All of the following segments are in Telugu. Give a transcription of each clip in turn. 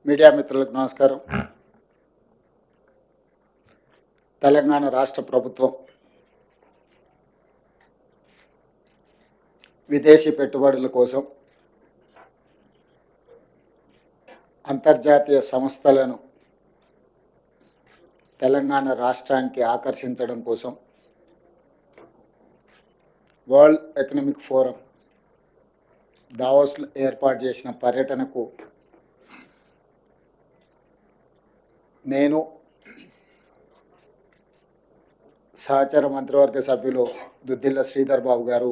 మీడియా మిత్రులకు నమస్కారం. తెలంగాణ రాష్ట్ర ప్రభుత్వం విదేశీ పెట్టుబడుల కోసం అంతర్జాతీయ సంస్థలను తెలంగాణ రాష్ట్రానికి ఆకర్షించడం కోసం వరల్డ్ ఎకనామిక్ ఫోరం దావోస్లో ఏర్పాటు చేసిన పర్యటనకు నేను సహచర మంత్రివర్గ సభ్యులు దుద్దిల్ల శ్రీధర్ బాబు గారు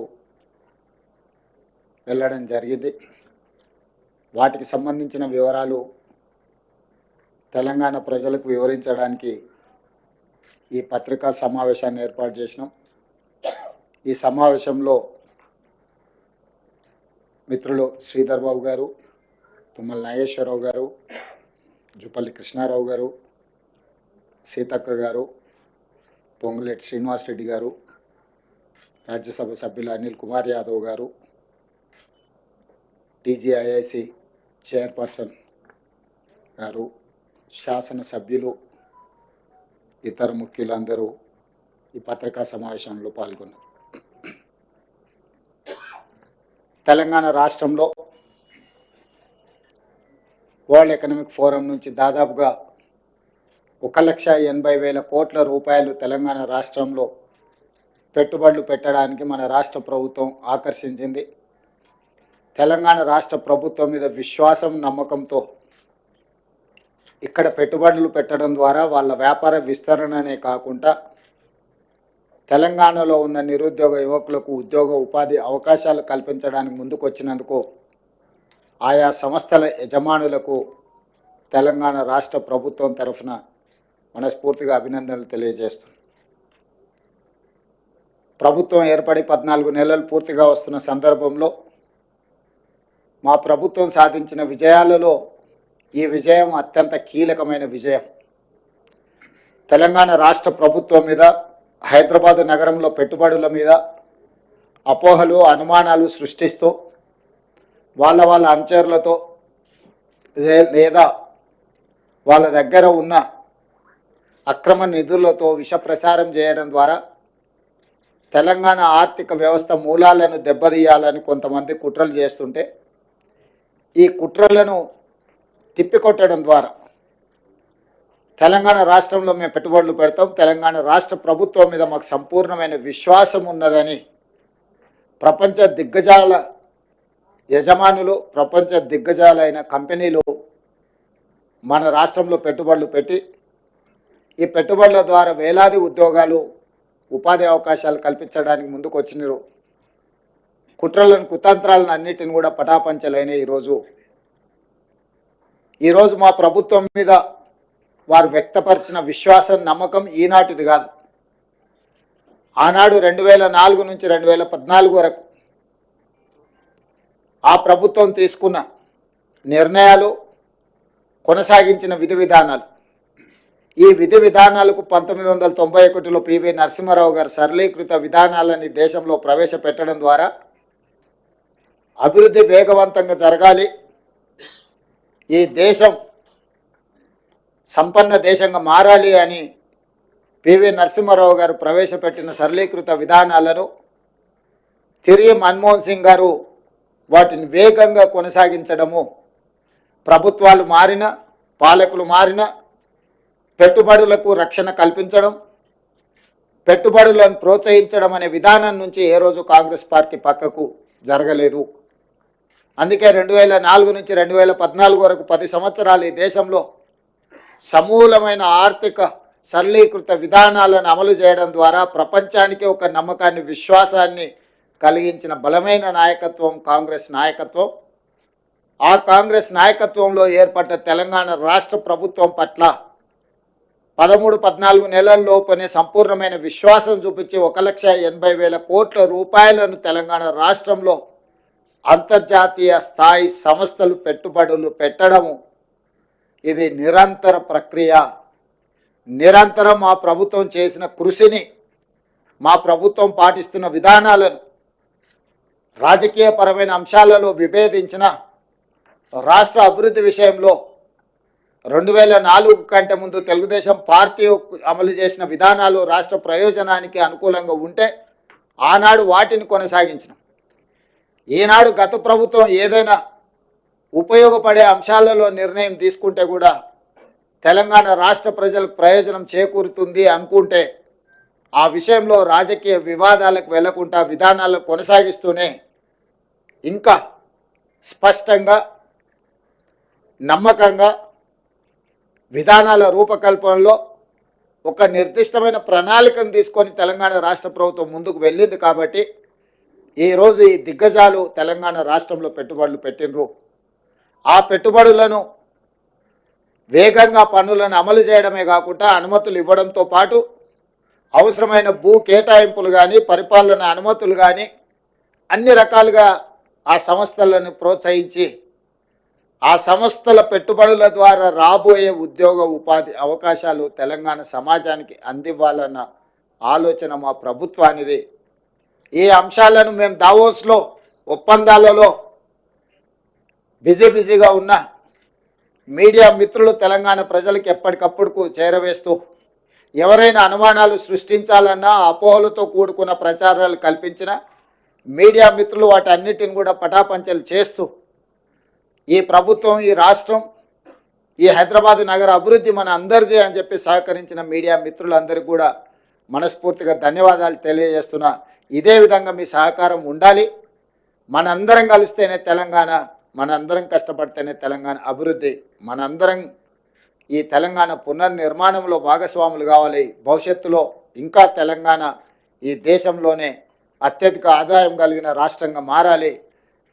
వెళ్ళడం జరిగింది. వాటికి సంబంధించిన వివరాలు తెలంగాణ ప్రజలకు వివరించడానికి ఈ పత్రికా సమావేశాన్ని ఏర్పాటు చేసినాం. ఈ సమావేశంలో మిత్రులు శ్రీధర్ బాబు గారు, తుమ్మల నాగేశ్వరరావు గారు, జుపల్లి కృష్ణారావు గారు, సీతక్క గారు, పొంగులేటి శ్రీనివాసరెడ్డి గారు, రాజ్యసభ సభ్యులు అనిల్ కుమార్ యాదవ్ గారు, టీజీఐఐసి చైర్పర్సన్ గారు, శాసనసభ్యులు, ఇతర ముఖ్యులందరూ ఈ పత్రికా సమావేశంలో పాల్గొన్నారు. తెలంగాణ రాష్ట్రంలో వరల్డ్ ఎకనామిక్ ఫోరం నుంచి దాదాపుగా 1,80,000 కోట్ల రూపాయలు తెలంగాణ రాష్ట్రంలో పెట్టుబడులు పెట్టడానికి మన రాష్ట్ర ప్రభుత్వం ఆకర్షించింది. తెలంగాణ రాష్ట్ర ప్రభుత్వం మీద విశ్వాసం, నమ్మకంతో ఇక్కడ పెట్టుబడులు పెట్టడం ద్వారా వాళ్ళ వ్యాపార విస్తరణనే కాకుండా తెలంగాణలో ఉన్న నిరుద్యోగ యువకులకు ఉద్యోగ ఉపాధి అవకాశాలు కల్పించడానికి ముందుకు వచ్చినందుకు ఆయా సంస్థల యజమానులకు తెలంగాణ రాష్ట్ర ప్రభుత్వం తరఫున మనస్ఫూర్తిగా అభినందనలు తెలియజేస్తున్నాం. ప్రభుత్వం ఏర్పడి 14 నెలలు పూర్తిగా వస్తున్న సందర్భంలో మా ప్రభుత్వం సాధించిన విజయాలలో ఈ విజయం అత్యంత కీలకమైన విజయం. తెలంగాణ రాష్ట్ర ప్రభుత్వం మీద, హైదరాబాద్ నగరంలో పెట్టుబడుల మీద అపోహలు, అనుమానాలు సృష్టిస్తూ వాళ్ళ అనుచరులతో లేదా వాళ్ళ దగ్గర ఉన్న అక్రమ నిధులతో విష ప్రచారం చేయడం ద్వారా తెలంగాణ ఆర్థిక వ్యవస్థ మూలాలను దెబ్బతీయాలని కొంతమంది కుట్రలు చేస్తుంటే ఈ కుట్రలను తిప్పికొట్టడం ద్వారా తెలంగాణ రాష్ట్రంలో మేము పెట్టుబడులు పెడతాం, తెలంగాణ రాష్ట్ర ప్రభుత్వం మీద మాకు సంపూర్ణమైన విశ్వాసం ఉన్నదని ప్రపంచ దిగ్గజాల యజమానులు, ప్రపంచ దిగ్గజాలైన కంపెనీలు మన రాష్ట్రంలో పెట్టుబడులు పెట్టి ఈ పెట్టుబడుల ద్వారా వేలాది ఉద్యోగాలు, ఉపాధి అవకాశాలు కల్పించడానికి ముందుకు వచ్చినారు. కుట్రలను, కుతంత్రాలను అన్నిటిని కూడా పటాపంచలైన ఈరోజు మా ప్రభుత్వం మీద వారు వ్యక్తపరిచిన విశ్వాసం, నమ్మకం ఈనాటిది కాదు. ఆనాడు 2004 నుంచి 2014 వరకు ఆ ప్రభుత్వం తీసుకున్న నిర్ణయాలు, కొనసాగించిన విధి విధానాలు, ఈ విధి విధానాలకు 1991లో పివి నరసింహారావు గారు సరళీకృత విధానాలని దేశంలో ప్రవేశపెట్టడం ద్వారా అభివృద్ధి వేగవంతంగా జరగాలి, ఈ దేశం సంపన్న దేశంగా మారాలి అని పివి నరసింహారావు గారు ప్రవేశపెట్టిన సరళీకృత విధానాలను తిరిగి మన్మోహన్ సింగ్ గారు వాటిని వేగంగా కొనసాగించడము, ప్రభుత్వాలు మారిన, పాలకులు మారిన, పెట్టుబడులకు రక్షణ కల్పించడం, పెట్టుబడులను ప్రోత్సహించడం అనే విధానం నుంచి ఏ రోజు కాంగ్రెస్ పార్టీ పక్కకు జరగలేదు. అందుకే 2004 నుంచి 2014 వరకు 10 సంవత్సరాలు ఈ దేశంలో సమూలమైన ఆర్థిక సరళీకృత విధానాలను అమలు చేయడం ద్వారా ప్రపంచానికి ఒక నమ్మకాన్ని, విశ్వాసాన్ని కలిగించిన బలమైన నాయకత్వం కాంగ్రెస్ నాయకత్వం. ఆ కాంగ్రెస్ నాయకత్వంలో ఏర్పడ్డ తెలంగాణ రాష్ట్ర ప్రభుత్వం పట్ల 13-14 నెలల్లోపనే సంపూర్ణమైన విశ్వాసం చూపించి 1,80,000 కోట్ల రూపాయలను తెలంగాణ రాష్ట్రంలో అంతర్జాతీయ స్థాయి సంస్థలు పెట్టుబడులు పెట్టడము ఇది నిరంతర ప్రక్రియ. నిరంతరం మా ప్రభుత్వం చేసిన కృషిని, మా ప్రభుత్వం పాటిస్తున్న విధానాలను రాజకీయపరమైన అంశాలలో విభేదించిన రాష్ట్ర అభివృద్ధి విషయంలో 2004 కంటే ముందు తెలుగుదేశం పార్టీ అమలు చేసిన విధానాలు రాష్ట్ర ప్రయోజనానికి అనుకూలంగా ఉంటే ఆనాడు వాటిని కొనసాగించినాం. ఈనాడు గత ప్రభుత్వం ఏదైనా ఉపయోగపడే అంశాలలో నిర్ణయం తీసుకుంటే కూడా తెలంగాణ రాష్ట్ర ప్రజలకు ప్రయోజనం చేకూరుతుంది అనుకుంటే ఆ విషయంలో రాజకీయ వివాదాలకు వెళ్లకుండా విధానాలను కొనసాగిస్తూనే ఇంకా స్పష్టంగా నమ్మకంగా విధానాల రూపకల్పనలో ఒక నిర్దిష్టమైన ప్రణాళికను తీసుకొని తెలంగాణ రాష్ట్ర ప్రభుత్వం ముందుకు వెళ్ళింది. కాబట్టి ఈరోజు ఈ దిగ్గజాలు తెలంగాణ రాష్ట్రంలో పెట్టుబడులు పెట్టినరు. ఆ పెట్టుబడులను వేగంగా పన్నులను అమలు చేయడమే కాకుండా అనుమతులు ఇవ్వడంతో పాటు అవసరమైన భూ కేటాయింపులు కానీ పరిపాలన అనుమతులు కానీ అన్ని రకాలుగా ఆ సంస్థలను ప్రోత్సహించి ఆ సంస్థల పెట్టుబడుల ద్వారా రాబోయే ఉద్యోగ ఉపాధి అవకాశాలు తెలంగాణ సమాజానికి అందివ్వాలన్న ఆలోచన మా ప్రభుత్వానిది. ఈ అంశాలను మేము దావోస్లో ఒప్పందాలలో బిజీగా ఉన్న మీడియా మిత్రులు తెలంగాణ ప్రజలకు ఎప్పటికప్పుడు చేరవేస్తూ ఎవరైనా అనుమానాలు సృష్టించాలన్నా అపోహలతో కూడుకున్న ప్రచారాలు కల్పించిన మీడియా మిత్రులు వాటన్నిటిని కూడా పటాపంచలు చేస్తూ ఈ ప్రభుత్వం, ఈ రాష్ట్రం, ఈ హైదరాబాద్ నగర అభివృద్ధి మన అందరిది అని చెప్పి సహకరించిన మీడియా మిత్రులందరికీ కూడా మనస్ఫూర్తిగా ధన్యవాదాలు తెలియజేస్తున్నా. ఇదే విధంగా మీ సహకారం ఉండాలి. మనందరం కలిస్తేనే తెలంగాణ, మనందరం కష్టపడితేనే తెలంగాణ అభివృద్ధి. మనందరం ఈ తెలంగాణ పునర్నిర్మాణంలో భాగస్వాములు కావాలి. భవిష్యత్తులో ఇంకా తెలంగాణ ఈ దేశంలోనే అత్యధిక ఆదాయం కలిగిన రాష్ట్రంగా మారాలి.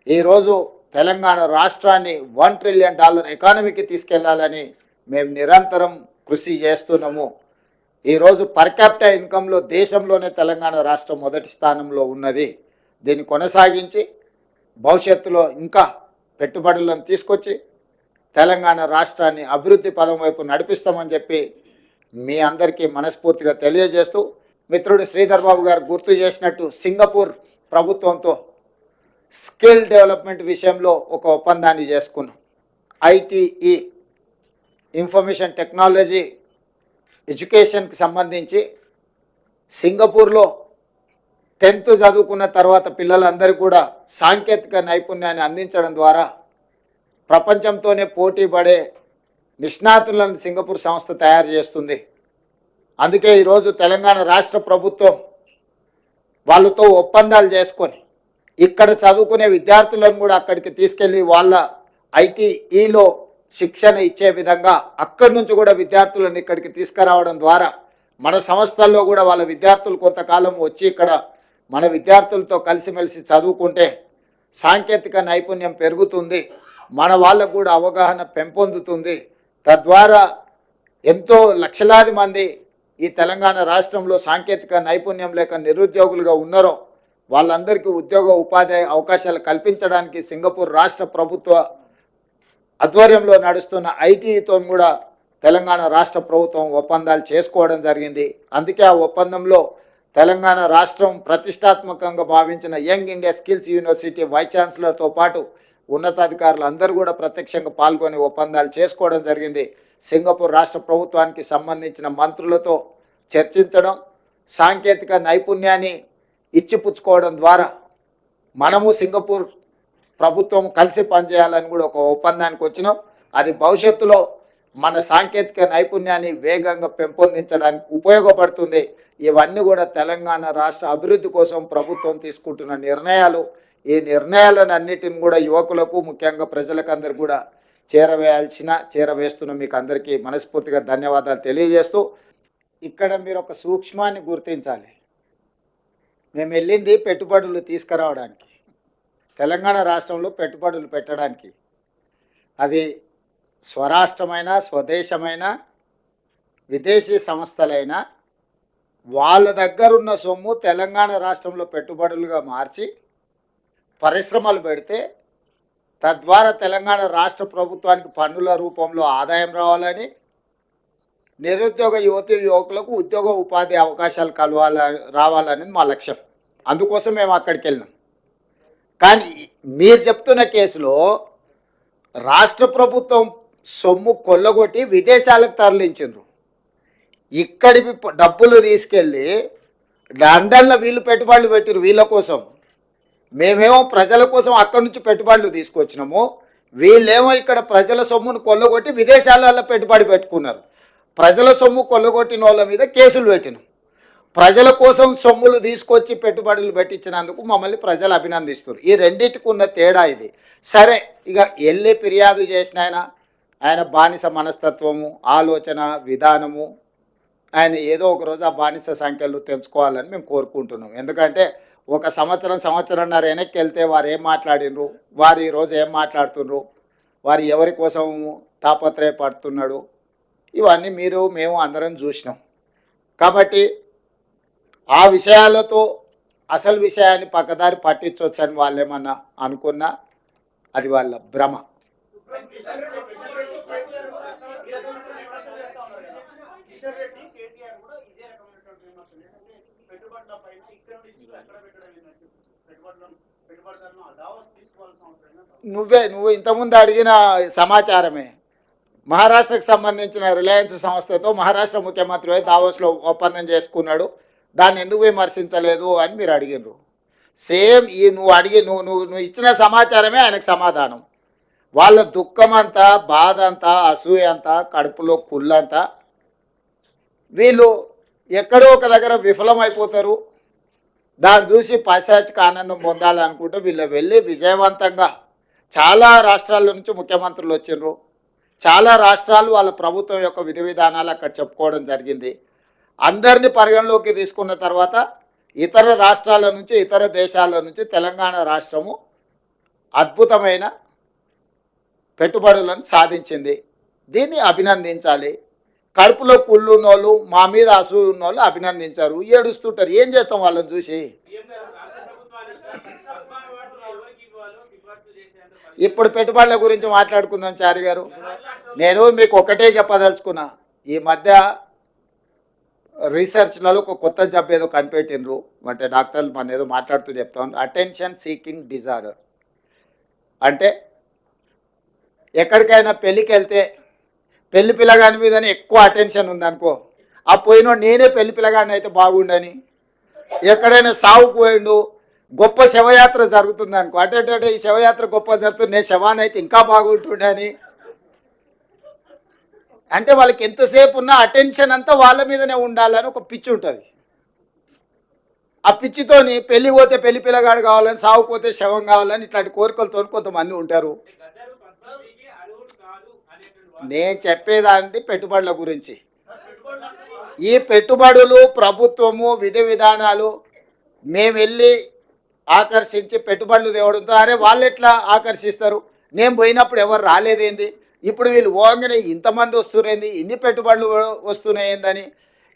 ఈరోజు తెలంగాణ రాష్ట్రాన్ని $1 ట్రిలియన్ ఎకానమీకి తీసుకెళ్లాలని మేము నిరంతరం కృషి చేస్తున్నాము. ఈరోజు పర్ క్యాపిటా ఇన్కంలో దేశంలోనే తెలంగాణ రాష్ట్రం మొదటి స్థానంలో ఉన్నది. దీన్ని కొనసాగించి భవిష్యత్తులో ఇంకా పెట్టుబడులను తీసుకొచ్చి తెలంగాణ రాష్ట్రాన్ని అభివృద్ధి పదం వైపు నడిపిస్తామని చెప్పి మీ అందరికీ మనస్ఫూర్తిగా తెలియజేస్తూ, మిత్రుడు శ్రీధర్ బాబు గారు గుర్తు చేసినట్టు సింగపూర్ ప్రభుత్వంతో స్కిల్ డెవలప్మెంట్ విషయంలో ఒక ఒప్పందాన్ని చేసుకున్నాం. ఐటీఈ ఇన్ఫర్మేషన్ టెక్నాలజీ ఎడ్యుకేషన్కి సంబంధించి సింగపూర్లో 10th చదువుకున్న తర్వాత పిల్లలందరికీ కూడా సాంకేతిక నైపుణ్యాన్ని అందించడం ద్వారా ప్రపంచంతోనే పోటీ పడే నిష్ణాతులను సింగపూర్ సంస్థ తయారు చేస్తుంది. అందుకే ఈరోజు తెలంగాణ రాష్ట్ర ప్రభుత్వం వాళ్ళతో ఒప్పందాలు చేసుకొని ఇక్కడ చదువుకునే విద్యార్థులను కూడా అక్కడికి తీసుకెళ్ళి వాళ్ళ ఐటీఈలో శిక్షణ ఇచ్చే విధంగా అక్కడి నుంచి కూడా విద్యార్థులను ఇక్కడికి తీసుకురావడం ద్వారా మన సంస్థల్లో కూడా వాళ్ళ విద్యార్థులు కొంతకాలం వచ్చి ఇక్కడ మన విద్యార్థులతో కలిసిమెలిసి చదువుకుంటే సాంకేతిక నైపుణ్యం పెరుగుతుంది, మన వాళ్ళకు కూడా అవగాహన పెంపొందుతుంది. తద్వారా ఎంతో లక్షలాది మంది ఈ తెలంగాణ రాష్ట్రంలో సాంకేతిక నైపుణ్యం లేక నిరుద్యోగులుగా ఉన్నారో వాళ్ళందరికీ ఉద్యోగ ఉపాధి అవకాశాలు కల్పించడానికి సింగపూర్ రాష్ట్ర ప్రభుత్వ ఆధ్వర్యంలో నడుస్తున్న ఐటీతో కూడా తెలంగాణ రాష్ట్ర ప్రభుత్వం ఒప్పందాలు చేసుకోవడం జరిగింది. అందుకే ఆ ఒప్పందంలో తెలంగాణ రాష్ట్రం ప్రతిష్టాత్మకంగా భావించిన young India skills university vice ఛాన్సలర్తో పాటు ఉన్నతాధికారులు అందరూ కూడా ప్రత్యక్షంగా పాల్గొని ఒప్పందాలు చేసుకోవడం జరిగింది. సింగపూర్ రాష్ట్ర ప్రభుత్వానికి సంబంధించిన మంత్రులతో చర్చించడం, సాంకేతిక నైపుణ్యాన్ని ఇచ్చిపుచ్చుకోవడం ద్వారా మనము సింగపూర్ ప్రభుత్వం కలిసి పనిచేయాలని కూడా ఒక ఒప్పందానికి వచ్చినాం. అది భవిష్యత్తులో మన సాంకేతిక నైపుణ్యాన్ని వేగంగా పెంపొందించడానికి ఉపయోగపడుతుంది. ఇవన్నీ కూడా తెలంగాణ రాష్ట్ర అభివృద్ధి కోసం ప్రభుత్వం తీసుకుంటున్న నిర్ణయాలు. ఈ నిర్ణయాలను అన్నిటిని కూడా యువకులకు, ముఖ్యంగా ప్రజలకు అందరు కూడా చేరవేస్తున్న మీకు అందరికీ మనస్ఫూర్తిగా ధన్యవాదాలు తెలియజేస్తూ, ఇక్కడ మీరు ఒక సూక్ష్మాన్ని గుర్తించాలి. మేము వెళ్ళింది పెట్టుబడులు తీసుకురావడానికి, తెలంగాణ రాష్ట్రంలో పెట్టుబడులు పెట్టడానికి. అది స్వరాష్ట్రమైన, స్వదేశమైన, విదేశీ సంస్థలైనా వాళ్ళ దగ్గరున్న సొమ్ము తెలంగాణ రాష్ట్రంలో పెట్టుబడులుగా మార్చి పరిశ్రమలు పెడితే తద్వారా తెలంగాణ రాష్ట్ర ప్రభుత్వానికి పన్నుల రూపంలో ఆదాయం రావాలని, నిరుద్యోగ యువతి యువకులకు ఉద్యోగ ఉపాధి అవకాశాలు రావాలనేది మా లక్ష్యం. అందుకోసం మేము అక్కడికి వెళ్ళినాం. కానీ మీరు చెప్తున్న కేసులో రాష్ట్ర ప్రభుత్వం సొమ్ము కొల్లగొట్టి విదేశాలకు తరలించిండ్రు. ఇక్కడి డబ్బులు తీసుకెళ్ళి లండన్లో వీళ్ళు పెట్టుబడులు పెట్టిరు వీళ్ళ కోసం. మేమేమో ప్రజల కోసం అక్కడి నుంచి పెట్టుబడులు తీసుకొచ్చినాము. వీళ్ళేమో ఇక్కడ ప్రజల సొమ్మును కొల్లగొట్టి విదేశాలలో పెట్టుబడి పెట్టుకున్నారు. ప్రజల సొమ్ము కొల్లగొట్టిన వాళ్ళ మీద కేసులు పెట్టినాం. ప్రజల కోసం సొమ్ములు తీసుకొచ్చి పెట్టుబడులు పెట్టించినందుకు మమ్మల్ని ప్రజలు అభినందిస్తారు. ఈ రెండింటికి ఉన్న తేడా ఇది. సరే, ఇక వెళ్ళి ఫిర్యాదు చేసిన ఆయన బానిస మనస్తత్వము, ఆలోచన విధానము, ఆయన ఏదో ఒక రోజు ఆ బానిస సంఖ్యలు తెంచుకోవాలని మేము కోరుకుంటున్నాం. ఎందుకంటే ఒక సంవత్సరంన్నర వెనక్కి వెళ్తే వారు ఏం మాట్లాడినరు, వారు ఈరోజు ఏం మాట్లాడుతున్నారు, వారు ఎవరి కోసం తాపత్రయపడుతున్నాడు, ఇవన్నీ మేము అందరం చూసినాం. కాబట్టి ఆ విషయాలతో అసలు విషయాన్ని పక్కదారి పట్టించవచ్చని వాళ్ళు ఏమన్నా అనుకున్నా అది వాళ్ళ భ్రమ. నువ్వు ఇంతకుముందు అడిగిన సమాచారమే. మహారాష్ట్రకు సంబంధించిన రిలయన్స్ సంస్థతో మహారాష్ట్ర ముఖ్యమంత్రి దావోస్లో ఒప్పందం చేసుకున్నాడు, దాన్ని ఎందుకు విమర్శించలేదు అని మీరు అడిగినారు. సేమ్ ఈ నువ్వు ఇచ్చిన సమాచారమే ఆయనకు సమాధానం. వాళ్ళ దుఃఖం అంతా, బాధ అంతా, అసూయ అంతా, కడుపులో కుళ్ళంతా, వీళ్ళు ఎక్కడో ఒక దగ్గర విఫలమైపోతారు. దాన్ని చూసి పైశాచిక ఆనందం పొందాలనుకుంటే వీళ్ళు వెళ్ళి విజయవంతంగా చాలా రాష్ట్రాల నుంచి ముఖ్యమంత్రులు వచ్చిండ్రు. చాలా రాష్ట్రాలు వాళ్ళ ప్రభుత్వం యొక్క విధి విధానాలు అక్కడ చెప్పుకోవడం జరిగింది. అందరినీ పరిగణలోకి తీసుకున్న తర్వాత ఇతర రాష్ట్రాల నుంచి, ఇతర దేశాల నుంచి తెలంగాణ రాష్ట్రము అద్భుతమైన పెట్టుబడులను సాధించింది. దీన్ని అభినందించాలి. కడుపులో కుళ్ళు ఉన్నోళ్ళు, మా మీద అసూయ ఉన్నోళ్ళు అభినందించారు, ఏడుస్తుంటారు. ఏం చేస్తాం వాళ్ళని చూసి? ఇప్పుడు పెట్టుబడుల గురించి మాట్లాడుకుందాం చారి గారు. నేను మీకు ఒకటే చెప్పదలుచుకున్నా, ఈ మధ్య రీసెర్చ్లలో ఒక కొత్త జబ్బు ఏదో కనిపెట్టినరు, అంటే డాక్టర్లు మన ఏదో మాట్లాడుతూ చెప్తాను, అటెన్షన్ సీకింగ్ డిజార్డర్. అంటే ఎక్కడికైనా పెళ్ళికి వెళ్తే పెళ్లి పిల్లగాని మీదనే ఎక్కువ అటెన్షన్ ఉందనుకో, ఆ పోయినోడు నేనే పెళ్లి పిల్లగాని అయితే బాగుండని, ఎక్కడైనా సావుకు పోయిండు, గొప్ప శవయాత్ర జరుగుతుంది అనుకో, అంటే ఈ శవయాత్ర గొప్ప జరుగుతుంది, నేను శవాన్ని అయితే ఇంకా బాగుంటుండని. అంటే వాళ్ళకి ఎంతసేపు ఉన్న అటెన్షన్ అంతా వాళ్ళ మీదనే ఉండాలని ఒక పిచ్చి ఉంటుంది. ఆ పిచ్చితోని పెళ్లి పోతే పెళ్లి పిల్లగాడు కావాలని, సావుపోతే శవం కావాలని ఇట్లాంటి కోరికలతో కొంతమంది ఉంటారు. నేను చెప్పేదాన్ని పెట్టుబడుల గురించి. ఈ పెట్టుబడులు, ప్రభుత్వము, విధి విధానాలు మేము వెళ్ళి ఆకర్షించి పెట్టుబడులు తేవడంతో, అరే వాళ్ళు ఎట్లా ఆకర్షిస్తారు, నేను పోయినప్పుడు ఎవరు రాలేదేంది, ఇప్పుడు వీళ్ళు పోగానే ఇంతమంది వస్తున్నాయింది, ఇన్ని పెట్టుబడులు వస్తున్నాయిందని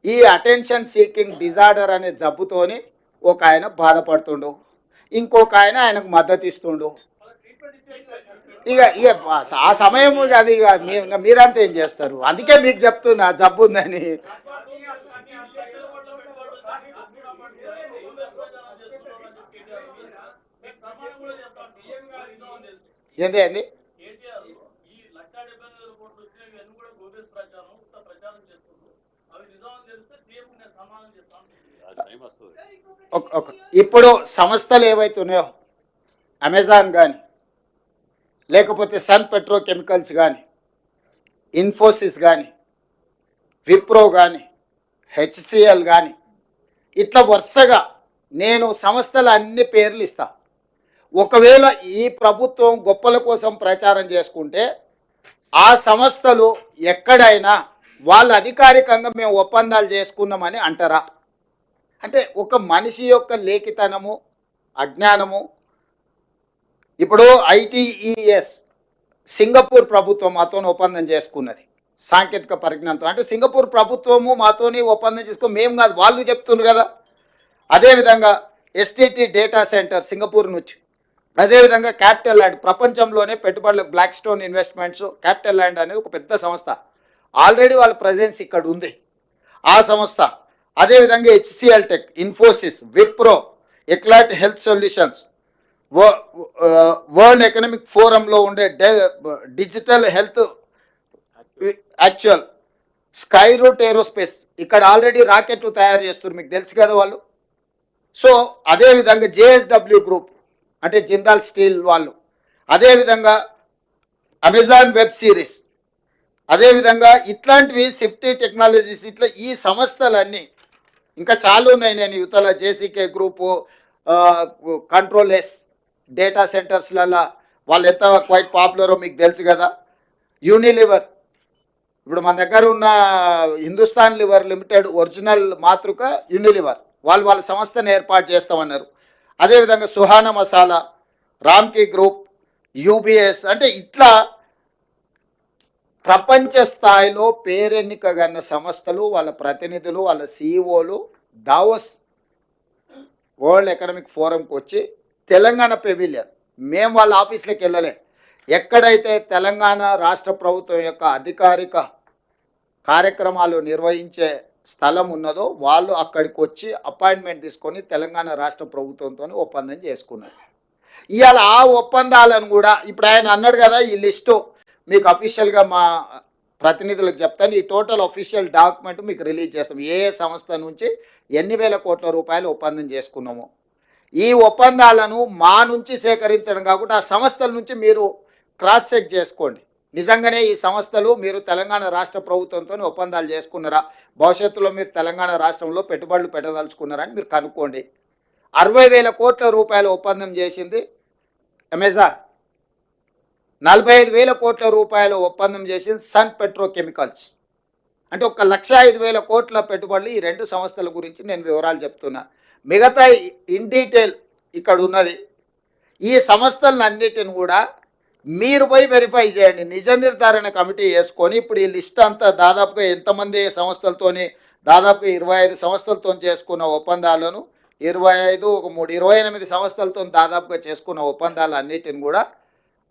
ఈ అటెన్షన్ సీకింగ్ డిజార్డర్ అనే జబ్బుతోని ఒక ఆయన బాధపడుతుండు, ఇంకొక ఆయన ఆయనకు మద్దతు ఇస్తుండు. ఇక ఇక ఆ సమయం అది ఇక మీరంతా ఏం చేస్తారు? అందుకే మీకు చెప్తున్నా జబ్బు ఉందని. ఏంటి అండి? ఇప్పుడు సంస్థలు ఏవైతే ఉన్నాయో, అమెజాన్ కానీ, లేకపోతే సన్ పెట్రోకెమికల్స్ కానీ, ఇన్ఫోసిస్ కానీ, విప్రో కానీ, హెచ్సిఎల్ కానీ, ఇట్లా వరుసగా నేను సంస్థల అన్ని పేర్లు ఇస్తా. ఒకవేళ ఈ ప్రభుత్వం గొప్పల కోసం ప్రచారం చేసుకుంటే ఆ సంస్థలు ఎక్కడైనా వాళ్ళు అధికారికంగా మేము ఒప్పందాలు చేసుకున్నామని అంటారా? అంటే ఒక మనిషి యొక్క లేఖితనము, అజ్ఞానము. ఇప్పుడు ఐటీఈఎస్ సింగపూర్ ప్రభుత్వం మాతో ఒప్పందం చేసుకున్నది సాంకేతిక పరిజ్ఞానంతో. అంటే సింగపూర్ ప్రభుత్వము మాతోని ఒప్పందం చేసుకుని మేము కాదు, వాళ్ళు చెప్తున్నారు కదా. అదేవిధంగా ఎస్టీటీ డేటా సెంటర్ సింగపూర్ నుంచి, అదేవిధంగా క్యాపిటల్ ల్యాండ్, ప్రపంచంలోనే పెట్టుబడులకు Blackstone investments, capital land అనేది ఒక పెద్ద సంస్థ, ఆల్రెడీ వాళ్ళ ప్రజెన్స్ ఇక్కడ ఉంది ఆ సంస్థ. అదేవిధంగా HCL tech, Infosys, Wipro, Eclat health solutions, world economic ఫోరంలో ఉండే digital health actual Skyroot aerospace ఇక్కడ ఆల్రెడీ రాకెట్లు తయారు చేస్తున్నారు, మీకు తెలుసు కదా వాళ్ళు. సో అదేవిధంగా జేఎస్డబ్ల్యూ గ్రూప్ అంటే జిందాల్ స్టీల్ వాళ్ళు, అదేవిధంగా అమెజాన్ వెబ్ సిరీస్, అదేవిధంగా ఇట్లాంటివి సేఫ్టీ టెక్నాలజీస్, ఇట్లా ఈ సంస్థలన్నీ ఇంకా చాలా ఉన్నాయి. నేను యువతల జేసీకే గ్రూపు, కంట్రోల్ ఎస్ డేటా సెంటర్స్లలో వాళ్ళు ఎంత క్వైట్ పాపులరో మీకు తెలుసు కదా. యూనిలివర్, ఇప్పుడు మన దగ్గర ఉన్న హిందుస్థాన్ లివర్ లిమిటెడ్ ఒరిజినల్ మాతృక యూనిలివర్, వాళ్ళు వాళ్ళ సంస్థను ఏర్పాటు చేస్తామన్నారు. అదేవిధంగా సుహానా మసాలా, రామ్కీ గ్రూప్, యూబీఎస్, అంటే ఇట్లా ప్రపంచ స్థాయిలో పేరెన్నికగన్న సంస్థలు, వాళ్ళ ప్రతినిధులు, వాళ్ళ సిఇఓలు దావోస్ వరల్డ్ ఎకనామిక్ ఫోరంకి వచ్చి తెలంగాణ పెవిలియన్, మేము వాళ్ళ ఆఫీస్లోకి వెళ్ళలే, ఎక్కడైతే తెలంగాణ రాష్ట్ర ప్రభుత్వం యొక్క అధికారిక కార్యక్రమాలు నిర్వహించే స్థలం ఉన్నదో వాళ్ళు అక్కడికి వచ్చి అపాయింట్మెంట్ తీసుకొని తెలంగాణ రాష్ట్ర ప్రభుత్వంతో ఒప్పందం చేసుకున్నారు. ఇవాళ ఆ ఒప్పందాలను కూడా ఇప్పుడు ఆయన అన్నాడు కదా, ఈ లిస్టు మీకు అఫీషియల్గా మా ప్రతినిధులకు చెప్తాను, ఈ టోటల్ అఫీషియల్ డాక్యుమెంట్ మీకు రిలీజ్ చేస్తాం, ఏ సంస్థ నుంచి ఎన్ని వేల కోట్ల రూపాయలు ఒప్పందం చేసుకున్నాము. ఈ ఒప్పందాలను మా నుంచి సేకరించడం కాకుండా ఆ సంస్థల నుంచి మీరు క్రాస్ చెక్ చేసుకోండి, నిజంగానే ఈ సంస్థలు మీరు తెలంగాణ రాష్ట్ర ప్రభుత్వంతో ఒప్పందాలు చేసుకున్నారా, భవిష్యత్తులో మీరు తెలంగాణ రాష్ట్రంలో పెట్టుబడులు పెట్టదలుచుకున్నారా అని మీరు కనుక్కోండి. 60,000 కోట్ల రూపాయల ఒప్పందం చేసింది అమెజాన్, 45,000 కోట్ల రూపాయల ఒప్పందం చేసింది సన్ పెట్రోకెమికల్స్. అంటే 1,05,000 కోట్ల పెట్టుబడులు ఈ రెండు సంస్థల గురించి నేను వివరాలు చెప్తున్నా. మిగతా ఇన్ డీటెయిల్ ఇక్కడ ఉన్నది. ఈ సంస్థలన్నిటిని కూడా మీరు పోయి వెరిఫై చేయండి, నిజ నిర్ధారణ కమిటీ వేసుకొని. ఇప్పుడు ఈ లిస్ట్ అంతా దాదాపుగా ఎంతమంది సంస్థలతోని, దాదాపుగా 25 సంస్థలతో చేసుకున్న ఒప్పందాలను, 25 ఒక 3 28 సంస్థలతో దాదాపుగా చేసుకున్న ఒప్పందాలు అన్నిటిని కూడా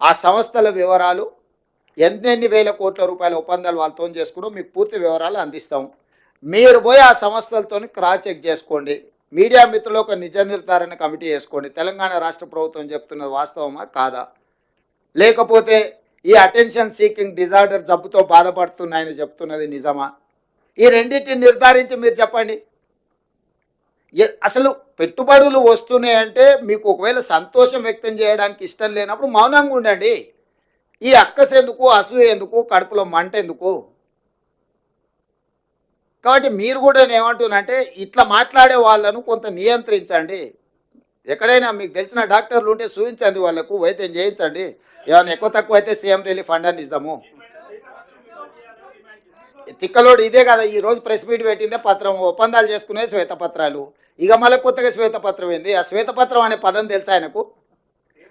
ఆ సంస్థల వివరాలు, ఎన్ని వేల కోట్ల రూపాయల ఒప్పందాలు వాళ్ళతో చేసుకున్నాం మీకు పూర్తి వివరాలు అందిస్తాం. మీరు పోయి ఆ సంస్థలతో క్రాస్ చెక్ చేసుకోండి. మీడియా మిత్రులు ఒక నిజ నిర్ధారణ కమిటీ వేసుకోండి, తెలంగాణ రాష్ట్ర ప్రభుత్వం చెప్తున్నది వాస్తవమా కాదా, లేకపోతే ఈ అటెన్షన్ సీకింగ్ డిజార్డర్ జబ్బుతో బాధపడుతున్నాయని చెప్తున్నది నిజమా, ఈ రెండింటిని నిర్ధారించి మీరు చెప్పండి. అసలు పెట్టుబడులు వస్తున్నాయంటే మీకు ఒకవేళ సంతోషం వ్యక్తం చేయడానికి ఇష్టం లేనప్పుడు మౌనంగా ఉండండి. ఈ అక్కసు ఎందుకు, అసూయ ఎందుకు, కడుపులో మంట ఎందుకు? కాబట్టి మీరు కూడా ఏమంటున్నానంటే ఇట్లా మాట్లాడే వాళ్ళను కొంత నియంత్రించండి. ఎక్కడైనా మీకు తెలిసిన డాక్టర్లు ఉంటే చూపించండి, వాళ్ళకు వైద్యం చేయించండి. ఏమైనా ఎక్కువ తక్కువ అయితే సీఎం రిలీఫ్ ఫండ్ అని ఇద్దాము. తిక్కలోడు ఇదే కదా, ఈరోజు ప్రెస్ మీట్ పెట్టిందే పత్రం, ఒప్పందాలు చేసుకునే శ్వేతపత్రాలు. ఇక మళ్ళీ కొత్తగా శ్వేతపత్రం ఏంది? ఆ శ్వేతపత్రం అనే పదం తెలుసా ఆయనకు?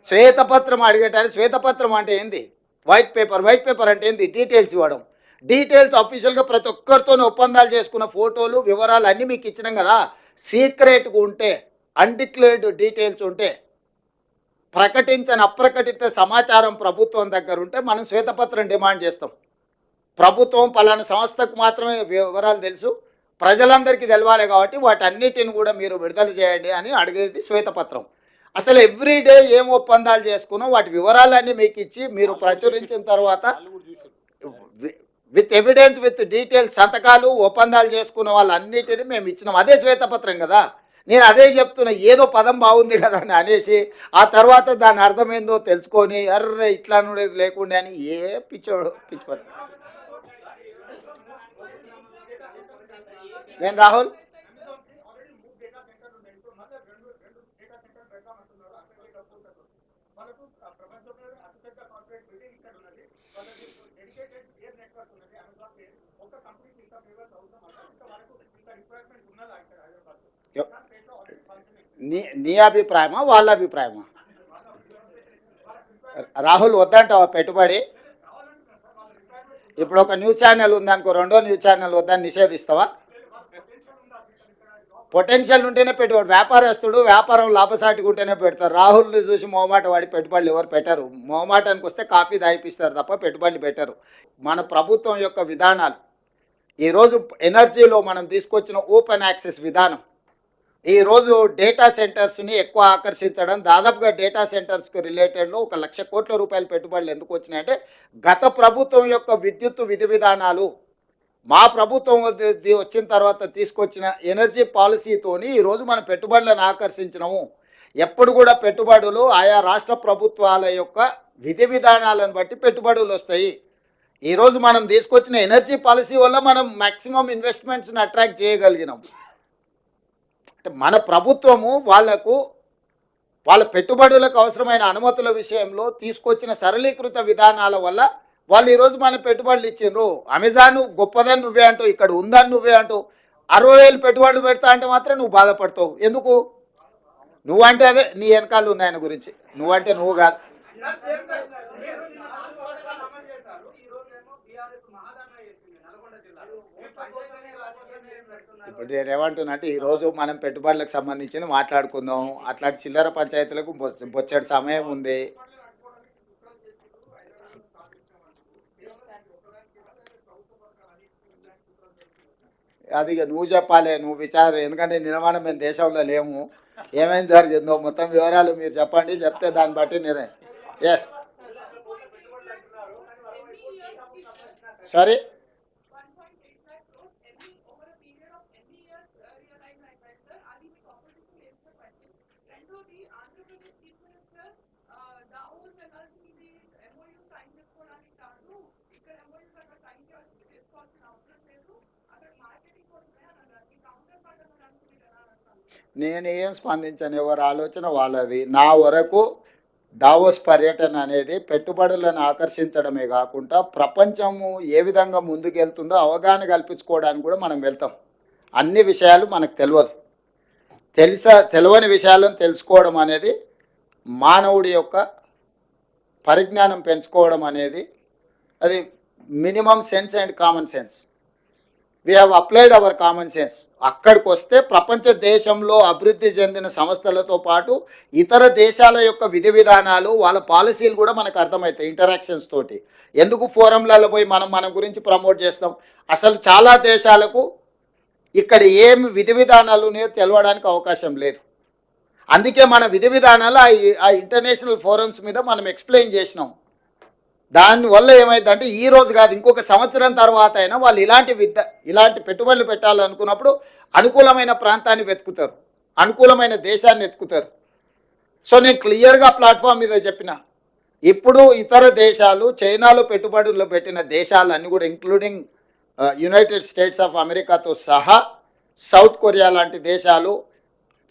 శ్వేతపత్రం అడిగేటానికి శ్వేతపత్రం అంటే ఏంది? White paper. వైట్ పేపర్ అంటే ఏంది? డీటెయిల్స్ ఇవ్వడం. డీటెయిల్స్ అఫీషియల్గా ప్రతి ఒక్కరితో ఒప్పందాలు చేసుకున్న ఫోటోలు వివరాలు అన్నీ మీకు ఇచ్చినాం కదా. సీక్రెట్గా ఉంటే, అన్డిక్లేర్డ్ డీటెయిల్స్ ఉంటే, ప్రకటించని అప్రకటిత సమాచారం ప్రభుత్వం దగ్గర ఉంటే మనం శ్వేతపత్రం డిమాండ్ చేస్తాం. ప్రభుత్వం పలానా సంస్థకు మాత్రమే వివరాలు తెలుసు, ప్రజలందరికీ తెలవాలి కాబట్టి వాటన్నిటిని కూడా మీరు విడుదల చేయండి అని అడిగేది శ్వేతపత్రం. అసలు ఎవ్రీడే ఏం ఒప్పందాలు చేసుకున్నాం వాటి వివరాలన్నీ మీకు ఇచ్చి మీరు ప్రచురించిన తర్వాత విత్ ఎవిడెన్స్, విత్ డీటెయిల్స్, సంతకాలు, ఒప్పందాలు చేసుకున్న వాళ్ళన్నిటిని మేము ఇచ్చినాం. అదే శ్వేతపత్రం కదా. నేను అదే చెప్తున్నా, ఏదో పదం బాగుంది కదా అని అనేసి ఆ తర్వాత దాని అర్థమైందో తెలుసుకొని అర్రే ఇట్లా అనేది లేకుండా అని ఏ పిచ్చిపడ. నేను రాహుల్ నీ అభిప్రాయమా వాళ్ళ అభిప్రాయమా? రాహుల్ వద్దంటావా పెట్టుబడి? ఇప్పుడు ఒక న్యూస్ ఛానల్ ఉందనుకో, రెండో న్యూస్ ఛానల్ వద్దని నిషేధిస్తావా? పొటెన్షియల్ ఉంటేనే పెట్టుబడి. వ్యాపారస్తుడు వ్యాపారం లాభసాటిగా ఉంటేనే పెడతారు. రాహుల్ని చూసి మొహమాట వాడి పెట్టుబడులు ఎవరు పెట్టరు. మొహమాటానికి వస్తే కాఫీ దాయిపిస్తారు తప్ప పెట్టుబడులు పెట్టరు. మన ప్రభుత్వం యొక్క విధానాలు ఈరోజు ఎనర్జీలో మనం తీసుకొచ్చిన ఓపెన్ యాక్సెస్ విధానం, ఈరోజు డేటా సెంటర్స్ని ఎక్కువ ఆకర్షించడం, దాదాపుగా డేటా సెంటర్స్కి రిలేటెడ్లో 1,00,000 కోట్ల రూపాయల పెట్టుబడులు ఎందుకు వచ్చినాయంటే గత ప్రభుత్వం యొక్క విద్యుత్ విధి విధానాలు, మా ప్రభుత్వం వచ్చిన తర్వాత తీసుకొచ్చిన ఎనర్జీ పాలసీతోని ఈరోజు మనం పెట్టుబడులను ఆకర్షించినాము. ఎప్పుడు కూడా పెట్టుబడులు ఆయా రాష్ట్ర ప్రభుత్వాల యొక్క విధి విధానాలను బట్టి పెట్టుబడులు వస్తాయి. ఈరోజు మనం తీసుకొచ్చిన ఎనర్జీ పాలసీ వల్ల మనం మ్యాక్సిమం ఇన్వెస్ట్మెంట్స్ని అట్రాక్ట్ చేయగలిగినాం. అంటే మన ప్రభుత్వము వాళ్ళ పెట్టుబడులకు అవసరమైన అనుమతుల విషయంలో తీసుకొచ్చిన సరళీకృత విధానాల వల్ల వాళ్ళు ఈరోజు మన పెట్టుబడులు ఇచ్చిండ్రు. అమెజాన్ గొప్పదని నువ్వే అంటావు, ఇక్కడ ఉందని నువ్వే అంటావు. 60,000 పెట్టుబడులు పెడతా అంటే మాత్రం నువ్వు బాధపడతావు. ఎందుకు? నువ్వంటే అదే నీ వెనకాల ఉన్నాయన గురించి, నువ్వంటే నువ్వు కాదు. ఇప్పుడు నేను ఏమంటున్నా అంటే ఈరోజు మనం పెట్టుబడులకు సంబంధించింది మాట్లాడుకుందాం. అట్లాంటి చిల్లర పంచాయతీలకు బొచ్చడి సమయం ఉంది. అది ఇక నువ్వు చెప్పాలి, నువ్వు విచారం. ఎందుకంటే నిర్మాణం మేము దేశంలో లేము, ఏమేమి జరిగిందో మొత్తం వివరాలు మీరు చెప్పండి. చెప్తే దాన్ని బట్టి నిర్ణయం. ఎస్ సారీ, నేను ఏం స్పందించను, ఎవరి ఆలోచన వాళ్ళది. నా వరకు డావోస్ పర్యటన అనేది పెట్టుబడులను ఆకర్షించడమే కాకుండా ప్రపంచము ఏ విధంగా ముందుకెళ్తుందో అవగాహన కల్పించుకోవడానికి కూడా మనం వెళ్తాం. అన్ని విషయాలు మనకు తెలియని విషయాలను తెలుసుకోవడం అనేది మానవుడి యొక్క పరిజ్ఞానం పెంచుకోవడం అనేది అది minimum sense and common sense. We have applied our common sense. అక్కడికి వస్తే ప్రపంచ దేశంలో అభివృద్ధి చెందిన సంస్థలతో పాటు ఇతర దేశాల యొక్క విధి విధానాలు, వాళ్ళ పాలసీలు కూడా మనకు అర్థమవుతాయి ఇంటరాక్షన్స్ తోటి. ఎందుకు ఫోరంలలో పోయి మన గురించి ప్రమోట్ చేస్తాం? అసలు చాలా దేశాలకు ఇక్కడ ఏమి విధి విధానాలు ఉన్నాయో తెలవడానికి అవకాశం లేదు. అందుకే మన విధి విధానాలు ఆ ఇంటర్నేషనల్ ఫోరమ్స్ మీద మనం ఎక్స్ప్లెయిన్ చేసినాం. దానివల్ల ఏమైందంటే ఈ రోజు కాదు, ఇంకొక సంవత్సరం తర్వాత అయినా వాళ్ళు ఇలాంటి పెట్టుబడులు పెట్టాలనుకున్నప్పుడు అనుకూలమైన ప్రాంతాన్ని వెతుకుతారు, అనుకూలమైన దేశాన్ని వెతుకుతారు. సో నేను క్లియర్గా ప్లాట్ఫామ్ మీద చెప్పిన, ఇప్పుడు ఇతర దేశాలు చైనాలో పెట్టుబడులు పెట్టిన దేశాలన్నీ కూడా ఇంక్లూడింగ్ యునైటెడ్ స్టేట్స్ ఆఫ్ అమెరికాతో సహా సౌత్ కొరియా లాంటి దేశాలు,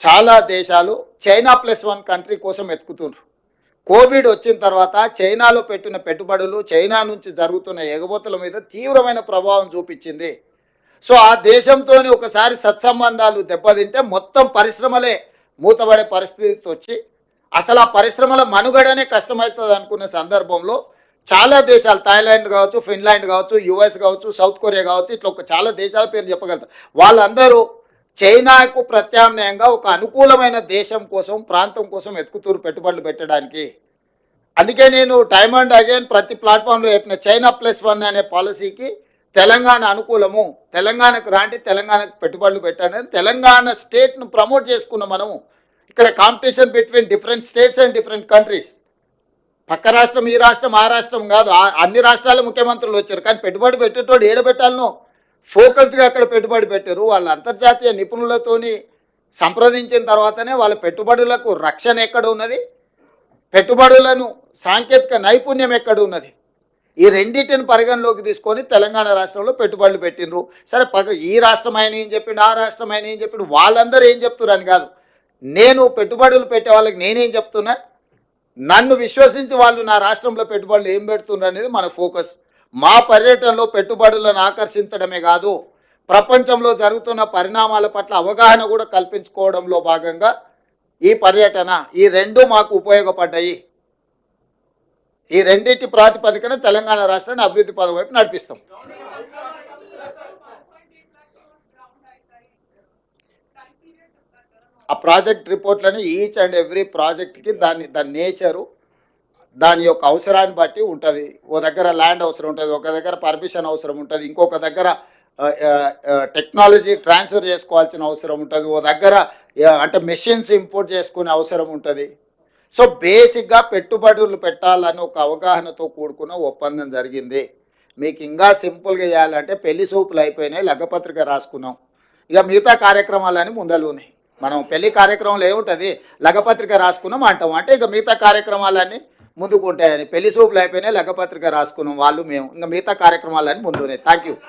చాలా దేశాలు చైనా +1 కంట్రీ కోసం వెతుకుతున్నారు. కోవిడ్ వచ్చిన తర్వాత చైనాలో పెట్టిన పెట్టుబడులు చైనా నుంచి జరుగుతున్న ఎగబోతుల మీద తీవ్రమైన ప్రభావం చూపించింది. సో ఆ దేశంతో ఒకసారి సత్సంబంధాలు దెబ్బతింటే మొత్తం పరిశ్రమలే మూతపడే పరిస్థితి వచ్చి అసలు ఆ పరిశ్రమల మనుగడనే కష్టమవుతుంది అనుకునే సందర్భంలో చాలా దేశాలు, థాయిలాండ్ కావచ్చు, ఫిన్లాండ్ కావచ్చు, యుఎస్ కావచ్చు, సౌత్ కొరియా కావచ్చు, ఇట్లా చాలా దేశాల పేరు చెప్పగలుగుతారు. వాళ్ళందరూ చైనాకు ప్రత్యామ్నాయంగా ఒక అనుకూలమైన దేశం కోసం, ప్రాంతం కోసం వెతుకుతూరు పెట్టుబడులు పెట్టడానికి. అందుకే నేను టైమ్ అండ్ అగైన్ ప్రతి ప్లాట్ఫామ్లో చెప్పిన చైనా +1 అనే పాలసీకి తెలంగాణ అనుకూలము, తెలంగాణకు రాండి, తెలంగాణకు పెట్టుబడులు పెట్టండి. తెలంగాణ స్టేట్ను ప్రమోట్ చేసుకున్నాం మనము. ఇక్కడ competition between different states and different countries. పక్క రాష్ట్రం, ఈ రాష్ట్రం, ఆ రాష్ట్రం కాదు, అన్ని రాష్ట్రాల ముఖ్యమంత్రులు వచ్చారు. కానీ పెట్టుబడి పెట్టేటోడు ఏడబెట్టాలను ఫోకస్డ్గా అక్కడ పెట్టుబడి పెట్టారు. వాళ్ళ అంతర్జాతీయ నిపుణులతోని సంప్రదించిన తర్వాతనే వాళ్ళ పెట్టుబడులకు రక్షణ ఎక్కడ ఉన్నది, పెట్టుబడులను సాంకేతిక నైపుణ్యం ఎక్కడ ఉన్నది, ఈ రెండింటిని పరిగణలోకి తీసుకొని తెలంగాణ రాష్ట్రంలో పెట్టుబడులు పెట్టినరు. సరే ఈ రాష్ట్రం ఆయన ఏం చెప్పిండు, ఆ రాష్ట్రం ఆయన ఏం చెప్పిండు, వాళ్ళందరూ ఏం చెప్తున్నారు కాదు. నేను పెట్టుబడులు పెట్టే వాళ్ళకి నేనేం చెప్తున్నా, నన్ను విశ్వసించి వాళ్ళు నా రాష్ట్రంలో పెట్టుబడులు ఏం పెడుతున్నారు అనేది మన ఫోకస్. మా పర్యటనలో పెట్టుబడులను ఆకర్షించడమే కాదు, ప్రపంచంలో జరుగుతున్న పరిణామాల పట్ల అవగాహన కూడా కల్పించుకోవడంలో భాగంగా ఈ పర్యటన, ఈ రెండు మాకు ఉపయోగపడ్డాయి. ఈ రెండింటి ప్రాతిపదికన తెలంగాణ రాష్ట్రాన్ని అభివృద్ధి పదం వైపు నడిపిస్తాం. ఆ ప్రాజెక్ట్ రిపోర్ట్లను ఈచ్ అండ్ ఎవ్రీ ప్రాజెక్ట్కి దాని నేచరు, దాని యొక్క అవసరాన్ని బట్టి ఉంటుంది. ఓ దగ్గర ల్యాండ్ అవసరం ఉంటుంది, ఒక దగ్గర పర్మిషన్ అవసరం ఉంటుంది, ఇంకొక దగ్గర టెక్నాలజీ ట్రాన్స్ఫర్ చేసుకోవాల్సిన అవసరం ఉంటుంది, ఓ దగ్గర అంటే మెషిన్స్ ఇంపోర్ట్ చేసుకునే అవసరం ఉంటుంది. సో బేసిక్గా పెట్టుబడులు పెట్టాలని ఒక అవగాహనతో కూడుకున్న ఒప్పందం జరిగింది. మీకు ఇంకా సింపుల్గా చేయాలంటే పెళ్లి సూపులు అయిపోయినాయి, లగ్గపత్రిక రాసుకున్నాం, ఇక మిగతా కార్యక్రమాలని ముందలున్నాయి. మనం పెళ్లి కార్యక్రమంలో ఏముంటుంది, లగ్గపత్రిక రాసుకున్నాం అంటాం, అంటే ఇక మిగతా కార్యక్రమాలన్నీ ముందుకు ఉంటాయని. పెళ్లి సూపులు అయిపోయినాయి, లగ్గపత్రిక రాసుకున్నాం వాళ్ళు మేము, ఇంకా మిగతా కార్యక్రమాలన్నీ ముందున్నాయి. Thank you.